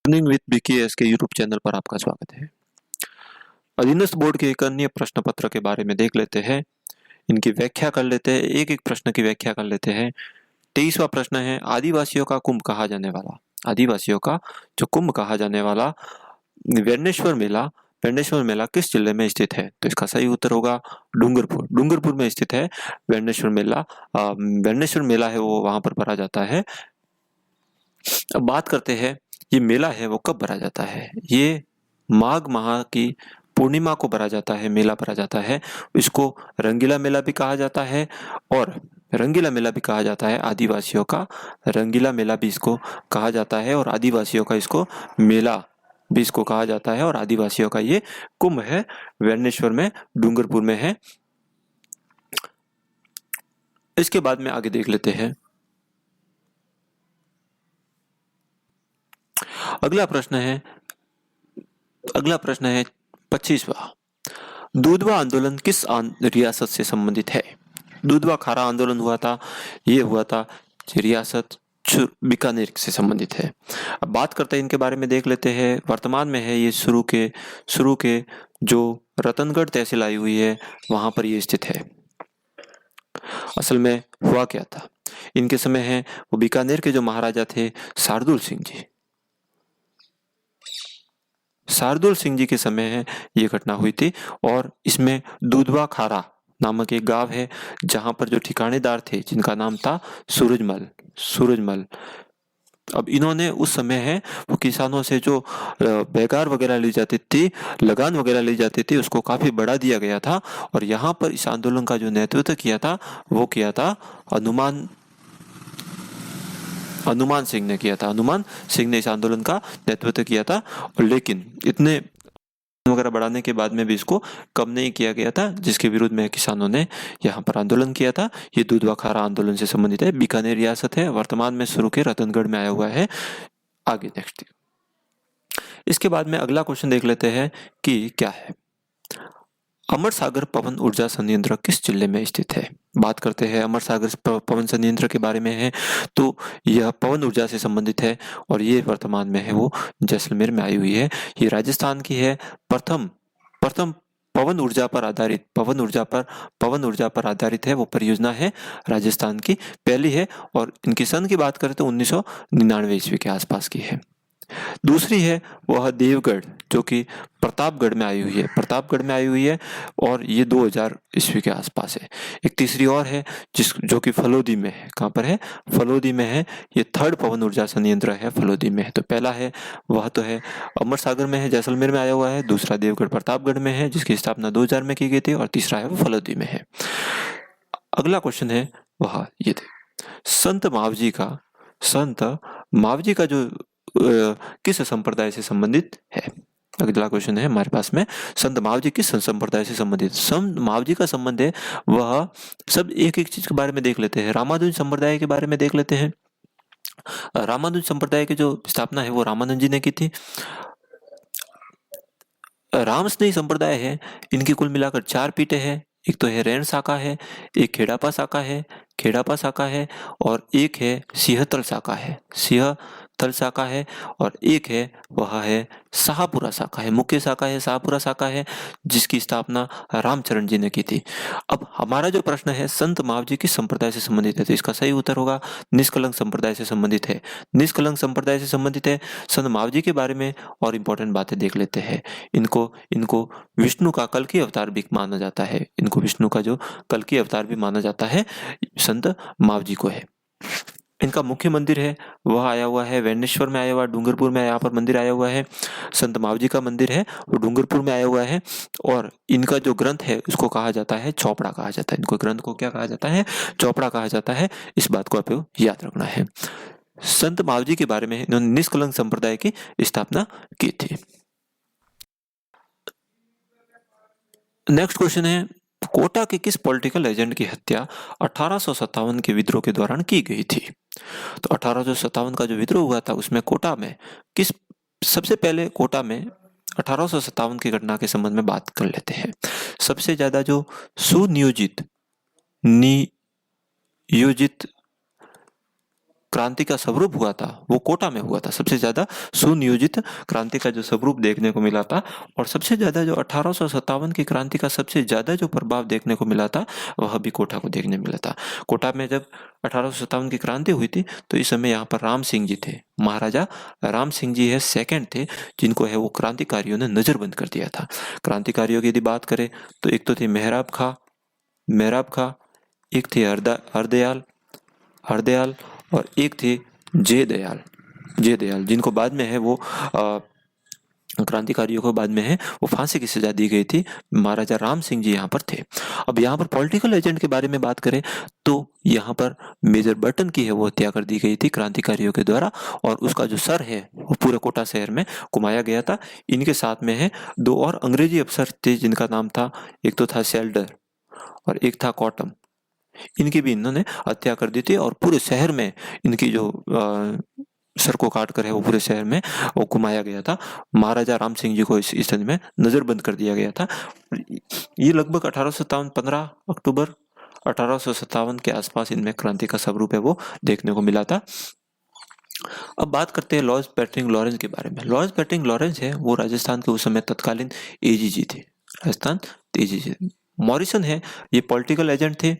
Learning with BKS के YouTube channel पर आपका स्वागत है। अधीनस्थ बोर्ड के एक अन्य प्रश्न पत्र के बारे में देख लेते हैं। इनकी व्याख्या कर लेते हैं, एक एक प्रश्न की व्याख्या कर लेते हैं। 23वां प्रश्न है, आदिवासियों का कुंभ कहा जाने वाला, आदिवासियों का जो कुंभ कहा जाने वाला वेरनेश्वर मेला किस जिले में स्थित है? तो इसका सही उत्तर होगा डूंगरपुर। डूंगरपुर में स्थित है वेरनेश्वर मेला। वेरनेश्वर मेला है वो वहां पर भरा जाता है। अब बात करते हैं ये मेला है वो कब भरा जाता है? ये माघ माह की पूर्णिमा को भरा जाता है, मेला भरा जाता है। इसको रंगीला मेला भी कहा जाता है और रंगीला मेला भी कहा जाता है। आदिवासियों का रंगीला मेला भी इसको कहा जाता है और आदिवासियों का इसको मेला भी इसको कहा जाता है। और आदिवासियों का ये कुंभ है, वेरनेश्वर में डूंगरपुर में है। इसके बाद में आगे देख लेते हैं। अगला प्रश्न है 25वां। दूधवा आंदोलन किस रियासत से संबंधित है? दूधवा खारा आंदोलन हुआ था, ये हुआ था रियासत बीकानेर से संबंधित है। अब बात करते हैं इनके बारे में, देख लेते हैं। वर्तमान में है ये शुरू के जो रतनगढ़ तहसील आई हुई है वहां पर ये स्थित है। असल में हुआ क्या था, इनके समय है वो बीकानेर के जो महाराजा थे शार्दुल सिंह जी के समय है ये घटना हुई थी। और इसमें दूधवा खारा नामक एक गांव है जहां पर जो ठिकानेदार थे जिनका नाम था सूरजमल। अब इन्होंने उस समय है वो किसानों से जो बेगार वगैरह ली जाती थी, लगान वगैरह ली जाती थी, उसको काफी बढ़ा दिया गया था। और यहाँ पर इस आंदोलन का जो नेतृत्व किया था वो किया था हनुमान सिंह ने किया था। हनुमान सिंह ने इस आंदोलन का नेतृत्व किया था। और लेकिन इतने वगैरह बढ़ाने के बाद में भी इसको कम नहीं किया गया था, जिसके विरुद्ध में किसानों ने यहाँ पर आंदोलन किया था। ये दूधवा खारा आंदोलन से संबंधित है, बीकानेर रियासत है, वर्तमान में शुरू के रतनगढ़ में आया हुआ है। आगे नेक्स्ट, इसके बाद में अगला क्वेश्चन देख लेते हैं कि क्या है। अमर सागर पवन ऊर्जा संयंत्र किस जिले में स्थित है? बात करते हैं अमर सागर पवन संयंत्र के बारे में है, तो यह पवन ऊर्जा से संबंधित है और ये वर्तमान में है वो जैसलमेर में आई हुई है। ये राजस्थान की है। प्रथम पवन ऊर्जा पर आधारित है वो परियोजना है, राजस्थान की पहली है। और इनकी सन की बात करें तो 1999 ईस्वी के आसपास की है। दूसरी है वह देवगढ़, जो कि प्रतापगढ़ में आई हुई है और ये 2000 ईस्वी के आसपास है। एक तीसरी और है जो कि फलोदी में है। कहाँ पर है? फलोदी में है। ये थर्ड पवन ऊर्जा संयंत्र है, फलोदी में है। तो पहला है वह तो है अमर सागर में है, जैसलमेर में आया हुआ है। दूसरा देवगढ़ प्रतापगढ़ में है जिसकी स्थापना 2000 में की गई थी। और तीसरा है वो फलोदी में है। अगला क्वेश्चन है वह ये थे, संत मावजी का जो किस संप्रदाय से संबंधित है? अगला क्वेश्चन है हमारे पास में, संत मावजी किस संप्रदाय से संबंधित? संत मावजी का संबंध है वह सब एक एक चीज के बारे में देख लेते हैं। रामानुज संप्रदाय के बारे में देख लेते हैं। रामानुज संप्रदाय की जो स्थापना है वो रामानंद जी ने की थी। रामस्नेही संप्रदाय है, इनकी कुल मिलाकर 4 पीठें हैं। एक तो है रैण शाखा है, एक खेड़ापा शाखा है और एक है सिंहतल शाखा है और एक है वह है शाहपुरा शाखा है, मुख्य शाखा है शाहपुरा शाखा है, जिसकी स्थापना रामचरण जी ने की थी। अब हमारा जो प्रश्न है संत मावजी किस संप्रदाय से संबंधित है, तो इसका सही उत्तर होगा निष्कलंक संप्रदाय से संबंधित है। निष्कलंक संप्रदाय से संबंधित है। संत मावजी के बारे में और इंपॉर्टेंट बातें देख लेते हैं। इनको विष्णु का कल की अवतार भी माना जाता है। इनको विष्णु का जो कल की अवतार भी माना जाता है, संत मावजी को है। इनका मुख्य मंदिर है वह आया हुआ है वेरनेश्वर में आया हुआ, डूंगरपुर में यहाँ पर मंदिर आया हुआ है। संत मावजी का मंदिर है वो डूंगरपुर में आया हुआ है। और इनका जो ग्रंथ है उसको कहा जाता है चौपड़ा कहा जाता है। इनको ग्रंथ को क्या कहा जाता है? चौपड़ा कहा जाता है। इस बात को आपको याद रखना है। संत मावजी के बारे में इन्होंने निष्कलंक संप्रदाय की स्थापना की थी। नेक्स्ट क्वेश्चन है, कोटा के किस पॉलिटिकल एजेंट की हत्या 1857 के विद्रोह के दौरान की गई थी? तो 1857 का जो विद्रोह हुआ था उसमें कोटा में सबसे पहले कोटा में 1857 की घटना के संबंध में बात कर लेते हैं। सबसे ज्यादा जो सुनियोजित क्रांति का स्वरूप हुआ था वो कोटा में हुआ था। सबसे ज्यादा सुनियोजित क्रांति का जो स्वरूप देखने को मिला था, और सबसे ज्यादा जो 1857 की क्रांति का सबसे ज्यादा जो प्रभाव देखने को मिला था वह भी कोटा को देखने मिला था। कोटा में जब 1857 की क्रांति हुई थी तो इस समय यहाँ पर राम सिंह जी थे, महाराजा राम सिंह जी है सेकंड थे, जिनको है वो क्रांतिकारियों ने नजरबंद कर दिया था। क्रांतिकारियों की यदि बात करें तो एक तो थे मेहराब खा, एक थे हरदयाल और एक थे जयदयाल, जिनको बाद में है वो क्रांतिकारियों को बाद में है वो फांसी की सजा दी गई थी। महाराजा राम सिंह जी यहाँ पर थे। अब यहाँ पर पॉलिटिकल एजेंट के बारे में बात करें तो यहाँ पर मेजर बर्टन की है वो हत्या कर दी गई थी क्रांतिकारियों के द्वारा, और उसका जो सर है वो पूरे कोटा शहर में घुमाया गया था। इनके साथ में है दो और अंग्रेजी अफसर थे जिनका नाम था, एक तो था सेल्डर और एक था कॉटम। इनकी भी इन्होंने हत्या कर दी थी और पूरे शहर में इनकी जो सर को काट कर है वो पूरे शहर में वो घुमाया गया था। महाराजा राम सिंह जी को इस स्थिति में नजरबंद कर दिया गया था। ये लगभग 1857 15 अक्टूबर 1857 के आसपास इनमें क्रांति का स्वरूप है वो देखने को मिला था। अब बात करते हैं लॉर्ड पैट्रिक लॉरेंस के बारे में। लॉर्ड पैट्रिक लॉरेंस है वो राजस्थान के उस समय तत्कालीन एजीजी थे, राजस्थान एजीजी। मॉरिसन है ये पॉलिटिकल एजेंट थे,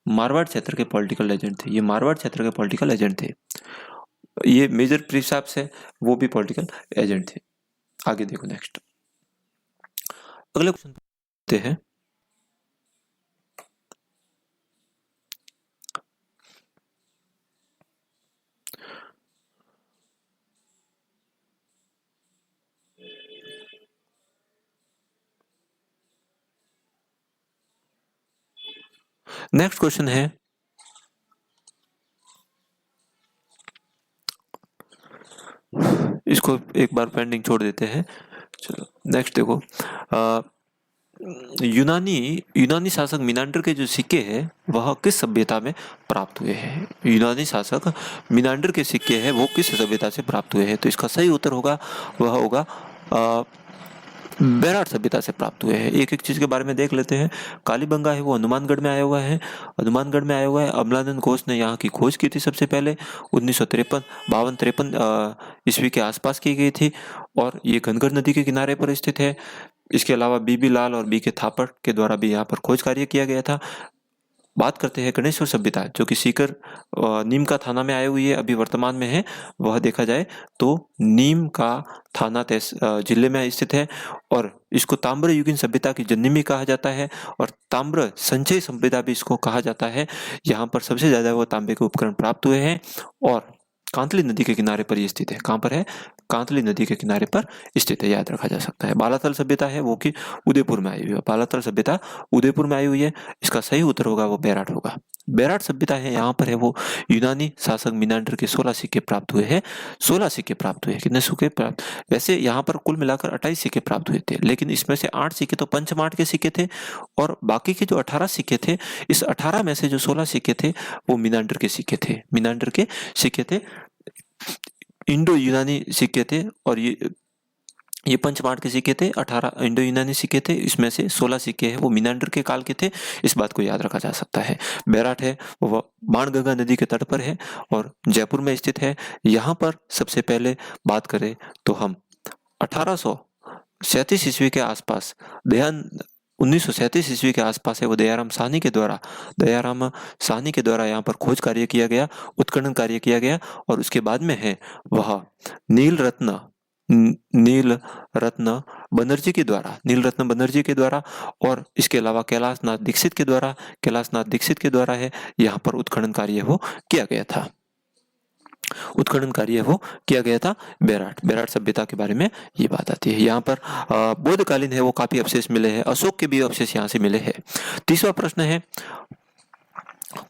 मारवाड़ क्षेत्र के पॉलिटिकल एजेंट थे, ये मारवाड़ क्षेत्र के पॉलिटिकल एजेंट थे। ये मेजर प्रिसाप्स है वो भी पॉलिटिकल एजेंट थे। आगे देखो नेक्स्ट, अगले क्वेश्चन हैं। नेक्स्ट क्वेश्चन है, इसको एक बार पेंडिंग छोड़ देते हैं। चलो नेक्स्ट देखो, यूनानी शासक मिनांडर के जो सिक्के हैं वह किस सभ्यता में प्राप्त हुए हैं? यूनानी शासक मिनांडर के सिक्के हैं वो किस सभ्यता से प्राप्त हुए हैं? तो इसका सही उत्तर होगा वह होगा बेराट सभ्यता से प्राप्त हुए हैं। एक एक चीज के बारे में देख लेते हैं। कालीबंगा है वो हनुमानगढ़ में आया हुआ है, अमलानंद घोष ने यहाँ की खोज की थी सबसे पहले 1953 ईस्वी के आसपास की गई थी, और ये घनगर नदी के किनारे पर स्थित है। इसके अलावा बीबी लाल और बी के थापड़ के द्वारा भी यहाँ पर खोज कार्य किया गया था। बात करते हैं गणेश्वर सभ्यता जो कि सीकर नीम का थाना में आई हुई है, अभी वर्तमान में है। वह देखा जाए तो नीम का थाना जिले में स्थित है, और इसको ताम्र युगीन सभ्यता की जननी भी कहा जाता है, और ताम्र संचय सभ्यता भी इसको कहा जाता है। यहाँ पर सबसे ज्यादा वो तांबे के उपकरण प्राप्त हुए हैं, और कांतली नदी के किनारे पर ये स्थित है। कहाँ पर है? कांतली नदी के किनारे पर स्थित है, याद रखा जा सकता है। बालातल सभ्यता है वो कि उदयपुर में आई हुई है, बालातल सभ्यता उदयपुर में आई हुई है। इसका सही उत्तर होगा वो बेराट होगा। बेराट सभ्यता है यहाँ पर है वो यूनानी शासक मिनांडर के 16 सिक्के प्राप्त हुए हैं। 16 सिक्के प्राप्त हुए। कितने सिक्के प्राप्त? वैसे यहाँ पर कुल मिलाकर 28 सिक्के प्राप्त हुए थे, लेकिन इसमें से 8 सिक्के तो पंचमाट के सिक्के थे, और बाकी के जो 18 सिक्के थे, इस 18 में से जो 16 सिक्के थे वो मिनांडर के सिक्के थे। मिनांडर के सिक्के थे, इंडो यूनानी सिक्के थे, और ये पंचमाट के सिक्के थे। 18 इंडो यूनानी सिक्के थे, इसमें से 16 सिक्के हैं वो मिनांडर के काल के थे। इस बात को याद रखा जा सकता है। बेराट है वो बाणगंगा नदी के तट पर है और जयपुर में स्थित है। यहाँ पर सबसे पहले बात करें तो हम 1837 ईस्वी के आसपास 1937 ईस्वी के आसपास है वो दयाराम साहनी के द्वारा यहाँ पर खोज कार्य किया गया, उत्खनन कार्य किया गया, और उसके बाद में है वह नील रत्न बनर्जी के द्वारा और इसके अलावा कैलाशनाथ दीक्षित के द्वारा है यहाँ पर उत्खनन कार्य वो किया गया था। बेराट सभ्यता के बारे में ये बात आती है। यहाँ पर बौद्धकालीन है वो काफी अवशेष मिले हैं, अशोक के भी अवशेष यहाँ से मिले हैं। तीसरा प्रश्न है,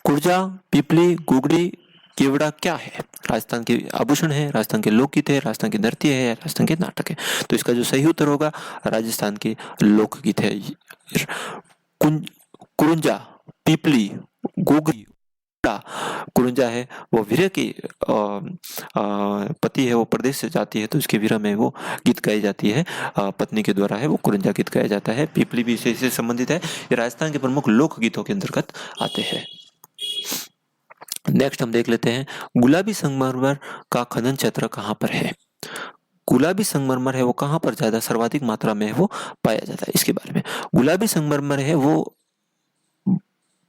कुर्जा, पिपली, गुगड़ी, केवड़ा क्या है? राजस्थान के आभूषण है, राजस्थान के लोकगीत है, राजस्थान के नृत्य है, राजस्थान के नाटक है। तो इसका जो सही उत्तर होगा राजस्थान के लोकगीत है। कुरुंजा, पिपली, गुगड़ी, कुरुंजा है वो वीर की पति है वो प्रदेश से जाती है तो उसके वीर में वो गीत गाई जाती है, पत्नी के द्वारा है वो कुरुंजा गीत गाया जाता है। पिपली भी इससे संबंधित है। ये राजस्थान के प्रमुख लोक गीतों के अंतर्गत आते हैं। नेक्स्ट हम देख लेते हैं गुलाबी संगमरमर का खनन क्षेत्र कहाँ पर है। गुलाबी संगमरमर है वो कहाँ पर ज्यादा सर्वाधिक मात्रा में वो पाया जाता है, इसके बारे में। गुलाबी संगमरमर है वो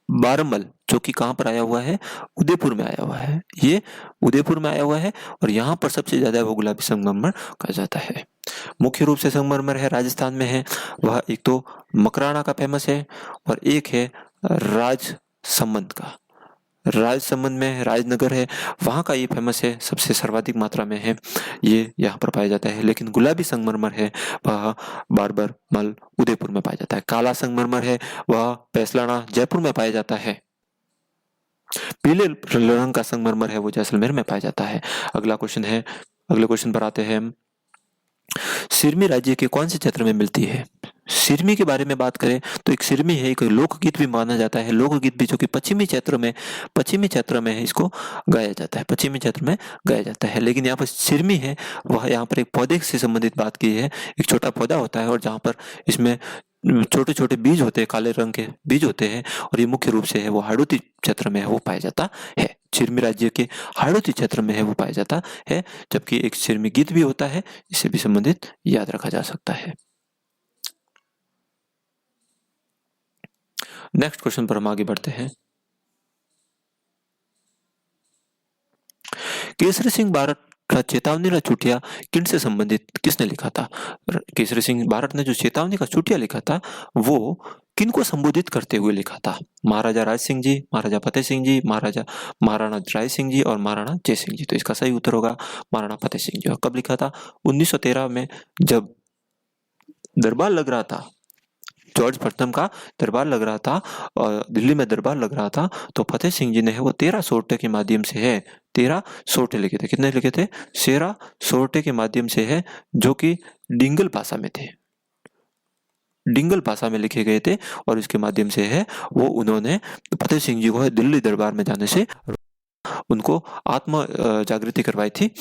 बारमल, जो कि कहाँ पर आया हुआ है, उदयपुर में आया हुआ है। ये उदयपुर में आया हुआ है और यहाँ पर सबसे ज्यादा वो गुलाबी संगमरमर कहा जाता है। मुख्य रूप से संगमरमर है राजस्थान में है, वह एक तो मकराना का फेमस है और एक है राजसमंद का। राजसमंद में राजनगर है, वहाँ का ये फेमस है, सबसे सर्वाधिक मात्रा में है, ये यहाँ पर पाया जाता है। लेकिन गुलाबी संगमरमर है वह बारबर मल उदयपुर में पाया जाता है। काला संगमरमर है वह पैसलाना जयपुर में पाया जाता है। पीले रंग का संगमरमर है वो जैसलमेर में पाया जाता है। अगला क्वेश्चन है, अगले क्वेश्चन पर आते हैं हम। सिरमी राज्य के कौन से क्षेत्र में मिलती है। सिरमी के बारे में बात करें तो एक सिरमी है, एक लोकगीत भी माना जाता है, लोकगीत भी, जो कि पश्चिमी क्षेत्र में है, इसको गाया जाता है, पश्चिमी क्षेत्र में गाया जाता है। लेकिन यहाँ पर सिरमी है वह यहाँ पर एक पौधे से संबंधित बात की है। एक छोटा पौधा होता है और जहाँ पर इसमें छोटे छोटे बीज होते हैं, काले रंग के बीज होते हैं, और ये मुख्य रूप से है वो हाड़ौती क्षेत्र में है वो पाया जाता है। सिरमी राज्य के हाड़ौती क्षेत्र में है वो पाया जाता है। जबकि एक सिरमी गीत भी होता है, इससे भी संबंधित याद रखा जा सकता है। नेक्स्ट क्वेश्चन पर हम आगे बढ़ते हैं। केसरी सिंह बारट का चेतावनी का चुटिया किन से संबंधित किसने लिखा था। केसरी सिंह बारट ने जो चेतावनी का चुटिया लिखा था वो किन को संबोधित करते हुए लिखा था। महाराजा राज सिंह जी, महाराजा फतेह सिंह जी, महाराणा राय सिंह जी और महाराणा जय सिंह जी। तो इसका सही उत्तर होगा महाराणा फतेह सिंह जी। और कब लिखा था, 1913 में, जब दरबार लग रहा था, जॉर्ज प्रथम का दरबार लग रहा था और दिल्ली में दरबार लग रहा था, तो फतेह सिंह जी ने है वो 13 सोरठे के माध्यम से है 13 सोरठे लिखे थे। कितने लिखे थे, 13 सोरठे के माध्यम से है, जो कि डिंगल भाषा में थे, डिंगल भाषा में लिखे गए थे। और इसके माध्यम से है वो उन्होंने फतेह सिंह जी को दिल्ली दरबार में जाने से उनको आत्म जागृति करवाई थी।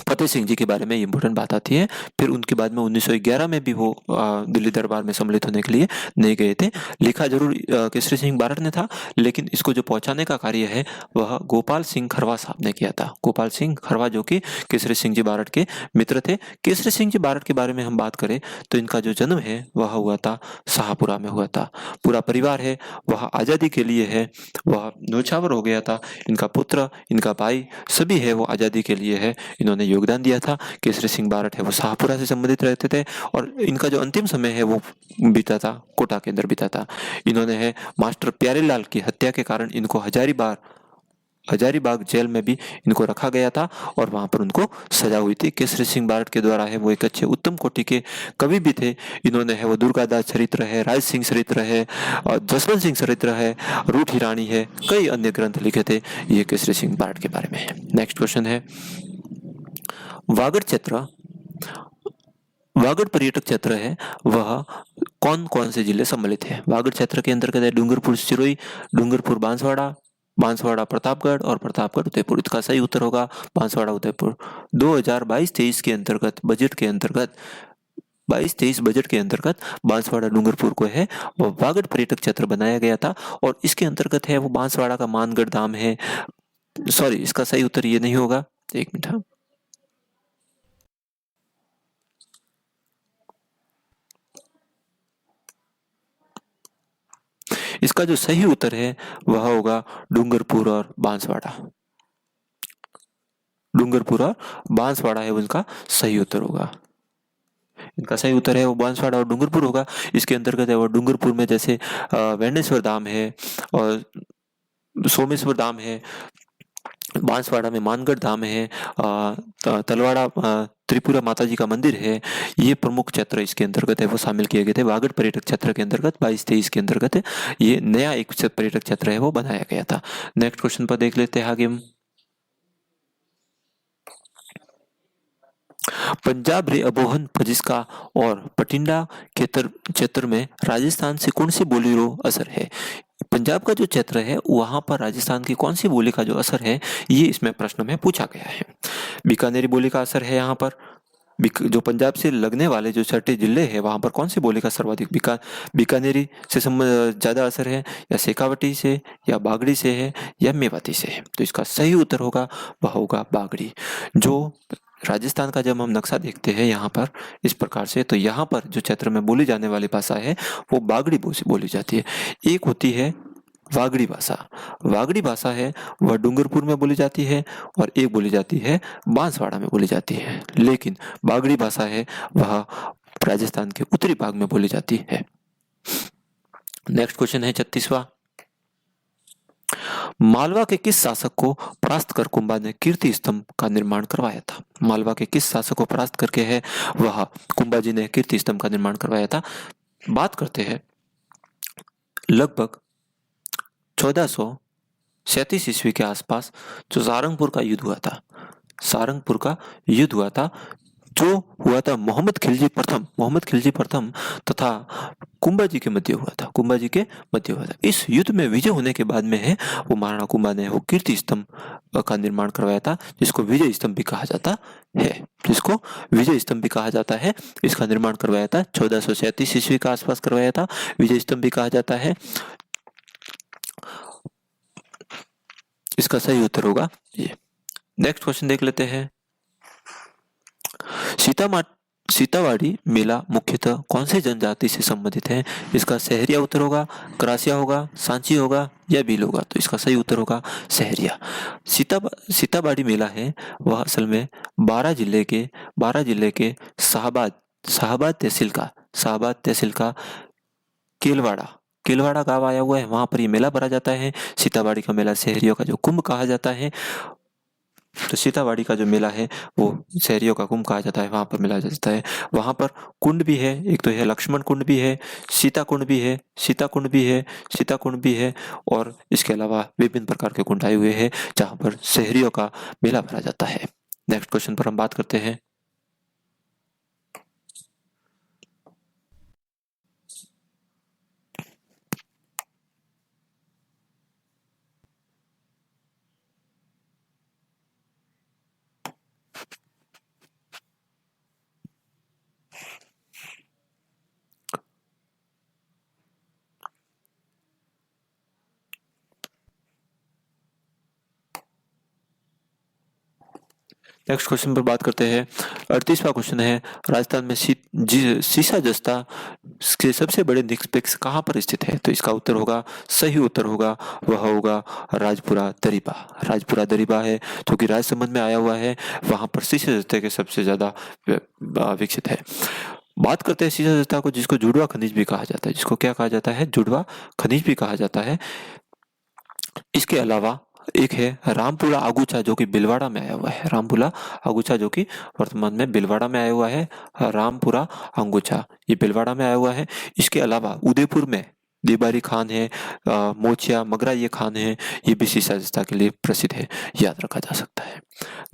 फतेह सिंह जी के बारे में इम्पोर्टेंट बात आती है। फिर उनके बाद में 1911 में भी वो दिल्ली दरबार में सम्मिलित होने के लिए नहीं गए थे। लिखा जरूर केसरी सिंह बारट ने था, लेकिन इसको जो पहुंचाने का कार्य है वह गोपाल सिंह खरवा साहब ने किया था। गोपाल सिंह खरवा, जो कि केसरी सिंह जी बारट के मित्र थे। केसरी सिंह जी बारट के बारे में हम बात करें तो इनका जो जन्म है वह हुआ था शाहपुरा में हुआ था। पूरा परिवार है वह आज़ादी के लिए है वह न्योछावर हो गया था। इनका पुत्र, इनका भाई, सभी है वो आज़ादी के लिए है, इन्होंने योगदान दिया था। केसरी सिंह बारट है वो शाहपुरा से संबंधित रहते थे और इनका जो अंतिम समय है वो बीता था कोटा के अंदर बीता था। इन्होंने है मास्टर प्यारेलाल की हत्या के कारण इनको हजारीबाग जेल में भी इनको रखा गया था और वहां पर उनको सजा हुई थी। केसरी सिंह बारट के द्वारा है वो एक अच्छे उत्तम कोटि के कवि भी थे। इन्होंने है वो दुर्गादास चरित्र है, राज सिंह चरित्र है और जसवंत सिंह चरित्र है, रूठी रानी है, कई अन्य ग्रंथ लिखे थे। ये केसरी सिंह बारट के बारे में है। नेक्स्ट क्वेश्चन है, वागड़ क्षेत्र, वागड़ पर्यटक क्षेत्र है वह कौन कौन से जिले सम्मिलित है। वागड़ क्षेत्र के अंतर्गत है डूंगरपुर सिरोही, डूंगरपुर बांसवाड़ा प्रतापगढ़ और प्रतापगढ़ उदयपुर। इसका सही उत्तर होगा बांसवाड़ा उदयपुर। 2022-23 के अंतर्गत बजट के अंतर्गत 22-23 बजट के अंतर्गत बांसवाड़ा डूंगरपुर को है वो वागड़ पर्यटक क्षेत्र बनाया गया था और इसके अंतर्गत है वो बांसवाड़ा का मानगढ़ धाम है। सॉरी, इसका सही उत्तर ये नहीं होगा, एक मिनट। इसका जो सही उत्तर है वह होगा डूंगरपुर और बांसवाड़ा। डूंगरपुर और बांसवाड़ा है उनका सही उत्तर होगा। इनका सही उत्तर है वो बांसवाड़ा और डूंगरपुर होगा। इसके अंतर्गत है वो डूंगरपुर में जैसे वेणेश्वर धाम है और सोमेश्वर धाम है, बांसवाड़ा में मानगढ़ धाम है, तलवाड़ा त्रिपुरा माता जी का मंदिर है। ये प्रमुख क्षेत्र इसके अंतर्गत है वो शामिल किए गए थे। वागड़ पर्यटक क्षेत्र के अंतर्गत 22-23 के अंतर्गत ये नया एक पर्यटक क्षेत्र है वो बनाया गया था। नेक्स्ट क्वेश्चन पर देख लेते हैं आगे हम। पंजाब रे अबोहन पजिस्का और पटिंडा क्षेत्र में राजस्थान से कौन सी बोली रो असर है। पंजाब का जो क्षेत्र है वहां पर राजस्थान की कौन सी बोली का जो असर है ये इसमें प्रश्न में पूछा गया है। बीकानेरी बोली का असर है यहाँ पर, जो पंजाब से लगने वाले जो 6 जिले हैं वहाँ पर कौन सी बोली का सर्वाधिक बीकानेरी से ज़्यादा असर है, या शेखावटी से, या बागड़ी से है, या मेवाती से है? तो इसका सही उत्तर होगा वह होगा बागड़ी। जो राजस्थान का जब हम नक्शा देखते हैं यहाँ पर इस प्रकार से, तो यहाँ पर जो क्षेत्र में बोली जाने वाली भाषा है वो बागड़ी बोली जाती है। एक होती है वागड़ी भाषा। वागड़ी भाषा है वह डूंगरपुर में बोली जाती है, और एक बोली जाती है बांसवाड़ा में बोली जाती है। लेकिन बागड़ी भाषा है वह राजस्थान के उत्तरी भाग में बोली जाती है। नेक्स्ट क्वेश्चन है 36वां। मालवा के किस शासक को परास्त कर कुंभा ने कीर्ति स्तंभ का निर्माण करवाया था? मालवा के किस शासक को परास्त करके है वह कुंभा जी ने कीर्ति स्तंभ का निर्माण करवाया था? बात करते हैं लगभग 1437 ईस्वी के आसपास जो सारंगपुर का युद्ध हुआ था, सारंगपुर का युद्ध हुआ था, जो हुआ था मोहम्मद खिलजी प्रथम तथा कुंभा जी के मध्य हुआ था, कुंभा जी के मध्य हुआ था। इस युद्ध में विजय होने के बाद में है वो महाराणा कुंभा ने वो कीर्ति स्तंभ का निर्माण करवाया था, जिसको विजय स्तंभ भी कहा जाता है, जिसको विजय स्तंभ भी कहा जाता है। इसका निर्माण करवाया था 1437 ईस्वी के आसपास करवाया था, विजय स्तंभ भी कहा जाता है। इसका सही उत्तर होगा ये। नेक्स्ट क्वेश्चन देख लेते हैं। सीतावाड़ी मेला मुख्यतः कौन से जनजाति से संबंधित है? इसका सहरिया उत्तर होगा, क्रासिया होगा, सांची होगा, या भील होगा? तो इसका सही उत्तर होगा सहरिया। सीतावाड़ी मेला है वह असल में 12 जिले के शाहबाद तहसील का केलवाड़ा गांव आया हुआ है, वहां पर ये मेला भरा जाता है। सीतावाड़ी का मेला शहरियों का जो कुंभ कहा जाता है, तो सीतावाड़ी का जो मेला है वो शहरियों का कुंभ कहा जाता है, वहां पर मेला जाता है। वहां पर कुंड भी है, एक तो है लक्ष्मण कुंड भी है, सीता कुंड भी है, और इसके अलावा विभिन्न प्रकार के कुंड आए हुए हैं जहां पर शहरियों का मेला भरा जाता है। नेक्स्ट क्वेश्चन पर हम बात करते हैं। नेक्स्ट क्वेश्चन पर बात करते हैं। 38वां क्वेश्चन है, राजस्थान में सीसा जस्ता के सबसे बड़े निष्पक्ष कहाँ पर स्थित है? तो इसका उत्तर होगा, सही उत्तर होगा वह होगा राजपुरा दरिबा है, जो कि राजसमंद में आया हुआ है। वहां पर सीसा जस्ते के सबसे ज्यादा विकसित है। बात करते हैं सीसा जस्ता को, जिसको जुड़वा खनिज भी कहा जाता है, जिसको क्या कहा जाता है? जुड़वा खनिज भी कहा जाता है। इसके अलावा एक है रामपुरा आगुचा, जो कि बिलवाड़ा में आया हुआ है। रामपुरा आगुचा जो कि वर्तमान में बिलवाड़ा में आया हुआ है। रामपुरा अंगुचा ये बिलवाड़ा में आया हुआ है। इसके अलावा उदयपुर में देबारी खान है, मोचिया मगरा ये खान है, ये भी सीसा जस्ता के लिए प्रसिद्ध है, याद रखा जा सकता है।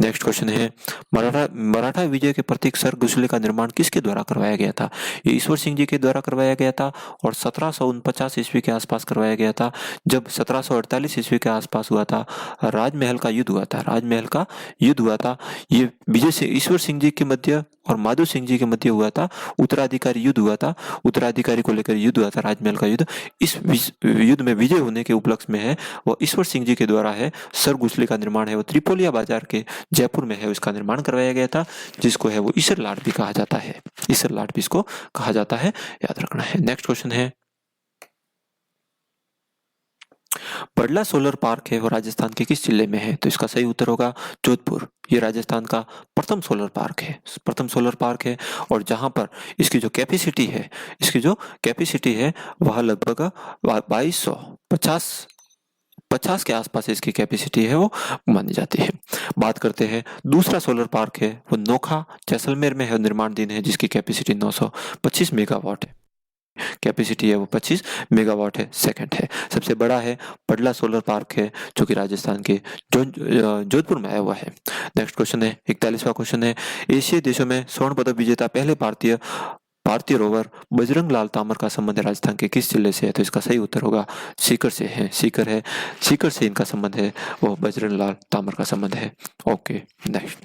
नेक्स्ट क्वेश्चन है, मराठा विजय के प्रतीक सरघुसले का निर्माण किसके द्वारा करवाया गया था? ये ईश्वर सिंह जी के द्वारा करवाया गया था, और 1749 ईस्वी के आसपास करवाया गया था। जब 1748 ईस्वी के आसपास हुआ था, राजमहल का युद्ध हुआ था। ये विजय से ईश्वर सिंह जी के मध्य और माधो सिंह जी के मध्य हुआ था। उत्तराधिकारी युद्ध हुआ था, उत्तराधिकारी को लेकर युद्ध हुआ था, राजमहल का युद्ध। इस युद्ध में विजय होने के उपलक्ष्य में है वो ईश्वर सिंह जी के द्वारा है सरघुसले का निर्माण है वो त्रिपोलिया बाजार के जयपुर में है, उसका निर्माण करवाया गया था, जिसको है वो ईसर लाट भी कहा जाता है। ईसर लाट भी इसको कहा जाता है, याद रखना है। नेक्स्ट क्वेश्चन है, बड़ला सोलर पार्क है वो राजस्थान के किस जिले में है? तो इसका सही उत्तर होगा जोधपुर। ये राजस्थान का प्रथम सोलर पार्क है, और जहां पर इसकी जो कैपेसिटी है वह लगभग 2250 के आसपास इसकी कैपेसिटी है वो मानी जाती है। बात करते हैं दूसरा सोलर पार्क है वो नोखा जैसलमेर में है, निर्माणाधीन है, जिसकी कैपेसिटी 925 मेगावाट है। कैपेसिटी है वो 25 मेगावाट है, सेकंड है। सबसे बड़ा है पडला सोलर पार्क है, जो कि राजस्थान के जोधपुर में आया हुआ है। नेक्स्ट क्वेश्चन है 41वां क्वेश्चन है, एशियाई देशों में स्वर्ण पदक विजेता पहले भारतीय रोवर बजरंग लाल तामर का संबंध राजस्थान के किस जिले से है? तो इसका सही उत्तर होगा सीकर से इनका संबंध है, वो बजरंग लाल तामर का संबंध है। Okay next.